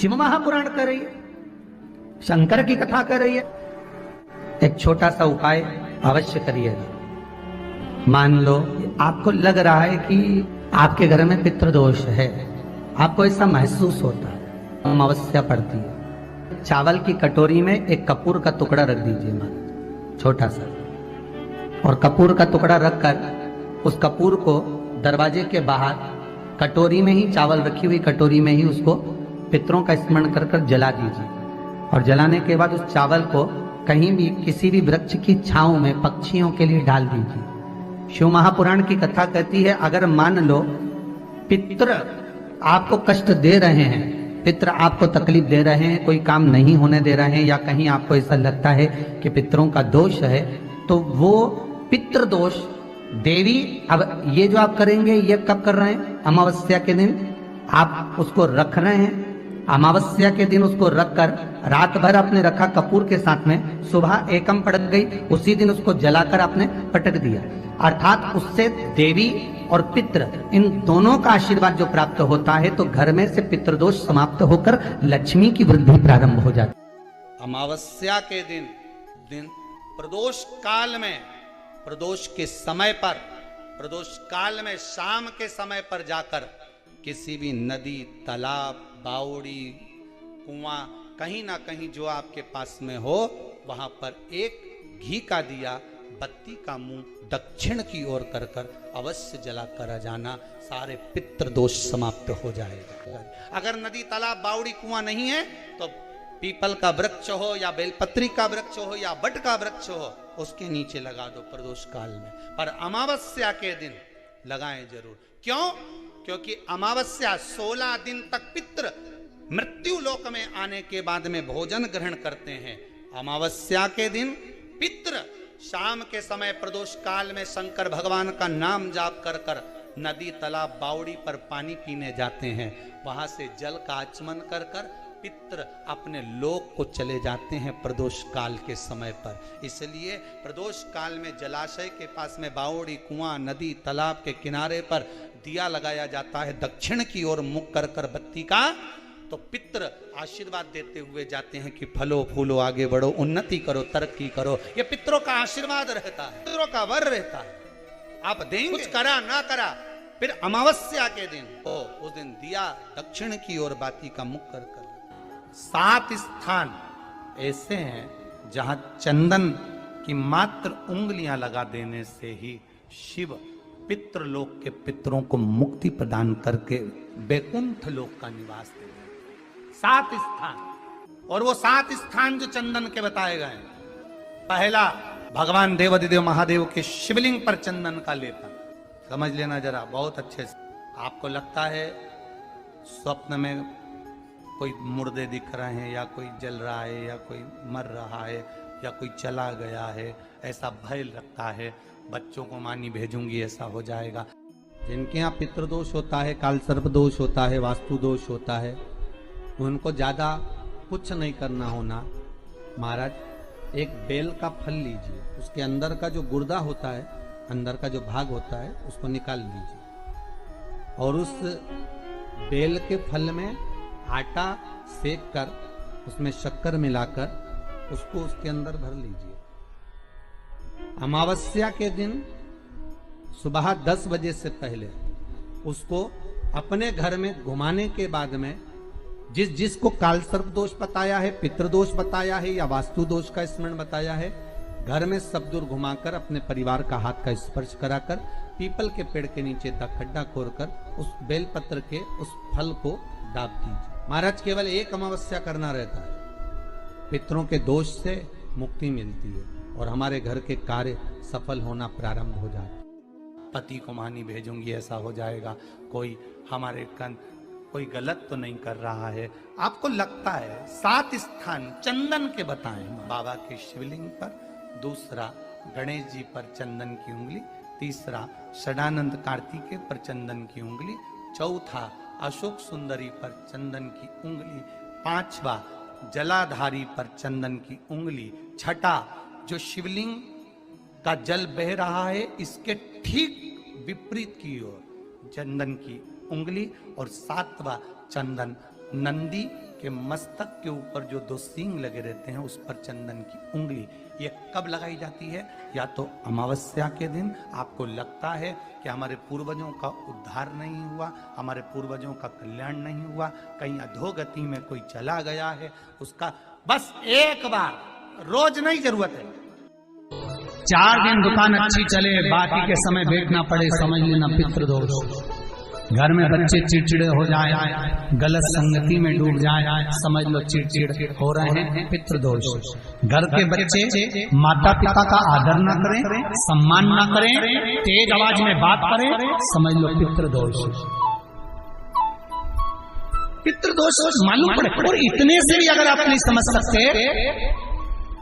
शिव महापुराण कर रही है, शंकर की कथा कर रही है। एक छोटा सा उपाय अवश्य करिएगा। मान लो आपको लग रहा है कि आपके घर में पितृदोष है, आपको ऐसा महसूस होता है, अमावस्या पड़ती है, चावल की कटोरी में एक कपूर का टुकड़ा रख दीजिए, मान छोटा सा, और कपूर का टुकड़ा रखकर उस कपूर को दरवाजे के बाहर कटोरी में ही, चावल रखी हुई कटोरी में ही उसको पितरों का स्मरण कर कर जला दीजिए। और जलाने के बाद उस चावल को कहीं भी किसी भी वृक्ष की छांव में पक्षियों के लिए डाल दीजिए। शिव महापुराण की कथा कहती है, अगर मान लो पितृ आपको कष्ट दे रहे हैं, पितृ आपको तकलीफ दे रहे हैं, कोई काम नहीं होने दे रहे हैं, या कहीं आपको ऐसा लगता है कि पितरों का दोष है, तो वो पितृ दोष देवी, अब ये जो आप करेंगे ये कब कर रहे हैं? अमावस्या के दिन आप उसको रख रहे हैं। अमावस्या के दिन उसको रखकर रात भर आपने रखा कपूर के साथ में, सुबह एकम पड़ गई, उसी दिन उसको जलाकर आपने पटक दिया। अर्थात उससे देवी और पितृ इन दोनों का आशीर्वाद जो प्राप्त होता है, तो घर में से पितृदोष समाप्त होकर लक्ष्मी की वृद्धि प्रारंभ हो जाती है। अमावस्या के दिन प्रदोष काल में, प्रदोष के समय पर, प्रदोष काल में शाम के समय पर जाकर किसी भी नदी, तालाब, बावड़ी, कुआं, कहीं ना कहीं जो आपके पास में हो, वहां पर एक घी का दिया, बत्ती का मुंह दक्षिण की ओर कर कर अवश्य जला कर जाना, सारे पितृ दोष समाप्त हो जाएगा। अगर नदी, तालाब, बावड़ी, कुआं नहीं है तो पीपल का वृक्ष हो या बेलपत्री का वृक्ष हो या बट का वृक्ष हो, उसके नीचे लगा दो प्रदोष काल में। पर अमावस्या के दिन लगाएं जरूर। क्यों? क्योंकि अमावस्या 16 दिन तक पितृ मृत्यु लोक में आने के बाद में भोजन ग्रहण करते हैं। अमावस्या के दिन पितृ शाम के समय प्रदोष काल में शंकर भगवान का नाम जाप कर कर नदी, तालाब, बावड़ी पर पानी पीने जाते हैं। वहां से जल का आचमन कर कर पितृ अपने लोक को चले जाते हैं प्रदोष काल के समय पर। इसलिए प्रदोष काल में जलाशय के पास में, बावड़ी, कुआं, नदी, तालाब के किनारे पर दिया लगाया जाता है दक्षिण की ओर मुख कर कर बत्ती का, तो पितृ आशीर्वाद देते हुए जाते हैं कि फलो फूलो, आगे बढ़ो, उन्नति करो, तरक्की करो। ये पितरों का आशीर्वाद रहता है, पितरों का वर रहता है। आप देंगे, कुछ करा ना करा, फिर अमावस्या के दिन उस दिन दिया दक्षिण की ओर बाती का मुख कर कर। 7 स्थान ऐसे हैं जहां चंदन की मात्र उंगलियां लगा देने से ही शिव पितृलोक के पितरों को मुक्ति प्रदान करके बैकुंठ लोक का निवास देते हैं। 7 स्थान, और वो 7 स्थान जो चंदन के बताए गए हैं। पहला, भगवान देवाधिदेव महादेव के शिवलिंग पर चंदन का लेपन। समझ लेना जरा बहुत अच्छे से। आपको लगता है स्वप्न में कोई मुर्दे दिख रहे हैं, या कोई जल रहा है, या कोई मर रहा है, या कोई चला गया है, ऐसा भय लगता है, बच्चों को मानी भेजूंगी, ऐसा हो जाएगा। जिनके यहाँ पितृदोष होता है, काल सर्प दोष होता है, वास्तु दोष होता है, उनको ज्यादा कुछ नहीं करना होना। महाराज, एक बेल का फल लीजिए, उसके अंदर का जो गुर्दा होता है, अंदर का जो भाग होता है, उसको निकाल लीजिए, और उस बेल के फल में आटा सेक कर उसमें शक्कर मिलाकर उसको उसके अंदर भर लीजिए। अमावस्या के दिन सुबह 10 बजे से पहले उसको अपने घर में घुमाने के बाद में, जिसको काल सर्प दोष बताया है, पितृदोष बताया है, या वास्तु दोष का स्मरण बताया है, घर में सब दूर घुमाकर अपने परिवार का हाथ का स्पर्श कराकर पीपल के पेड़ के नीचे खड्डा खोदकर उस बेलपत्र के उस फल को दाब दीजिए। महाराज, केवल एक अमावस्या करना रहता है, पितरों के दोष से मुक्ति मिलती है और हमारे घर के कार्य सफल होना प्रारंभ हो जाता है। पति को मानी भेजूंगी, ऐसा हो जाएगा। कोई हमारे कोई गलत तो नहीं कर रहा है, आपको लगता है। 7 स्थान चंदन के बताएं, बाबा के शिवलिंग पर, दूसरा गणेश जी पर चंदन की उंगली, तीसरा षडानंद कार्तिकेय पर चंदन की उंगली, चौथा अशोक सुंदरी पर चंदन की उंगली, 5वां जलाधारी पर चंदन की उंगली, छठा जो शिवलिंग का जल बह रहा है इसके ठीक विपरीत की ओर चंदन की उंगली, और 7वां चंदन नंदी कि मस्तक के ऊपर जो 2 सींग लगे रहते हैं उस पर चंदन की उंगली, ये कब लगाई जाती है? या तो अमावस्या के दिन आपको लगता है कि हमारे पूर्वजों का उद्धार नहीं हुआ, हमारे पूर्वजों का कल्याण नहीं हुआ, कहीं अधोगति में कोई चला गया है, उसका बस एक बार, रोज नहीं जरूरत है, 4 दिन दुकान अच्छी चले, बाकी के समय बैठना पड़े, समझ लेना पितृदोष। घर में बच्चे चिड़चिड़े हो जाए, गलत संगति में डूब जाए, समझ लो चिड़चिड़ हो रहे हैं, पितृदोष। घर के बच्चे माता पिता का आदर ना करें, सम्मान ना करें, तेज आवाज में बात करें, समझ लो पितृदोष। पितृदोष मालूम पड़े। और इतने से भी अगर आप नहीं समझ सकते,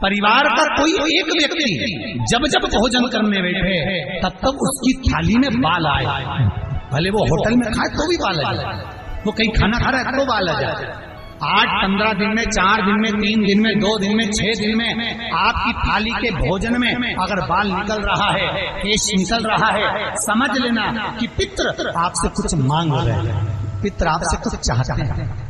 परिवार का कोई एक व्यक्ति जब जब भोजन करने बैठे तब तब उसकी थाली में बाल आए, भले वो होटल में खाए तो भी बाल आ जाए, वो कहीं खाना खा रहा है तो बाल आ जाए। 8-15 दिन में, 4 दिन में, 3 दिन में, 2 दिन में, 6 दिन में आपकी थाली के भोजन में अगर बाल निकल रहा है, केश निकल रहा है, समझ लेना कि पितृ आपसे कुछ मांग रहे हैं, पितृ आपसे कुछ चाहते हैं।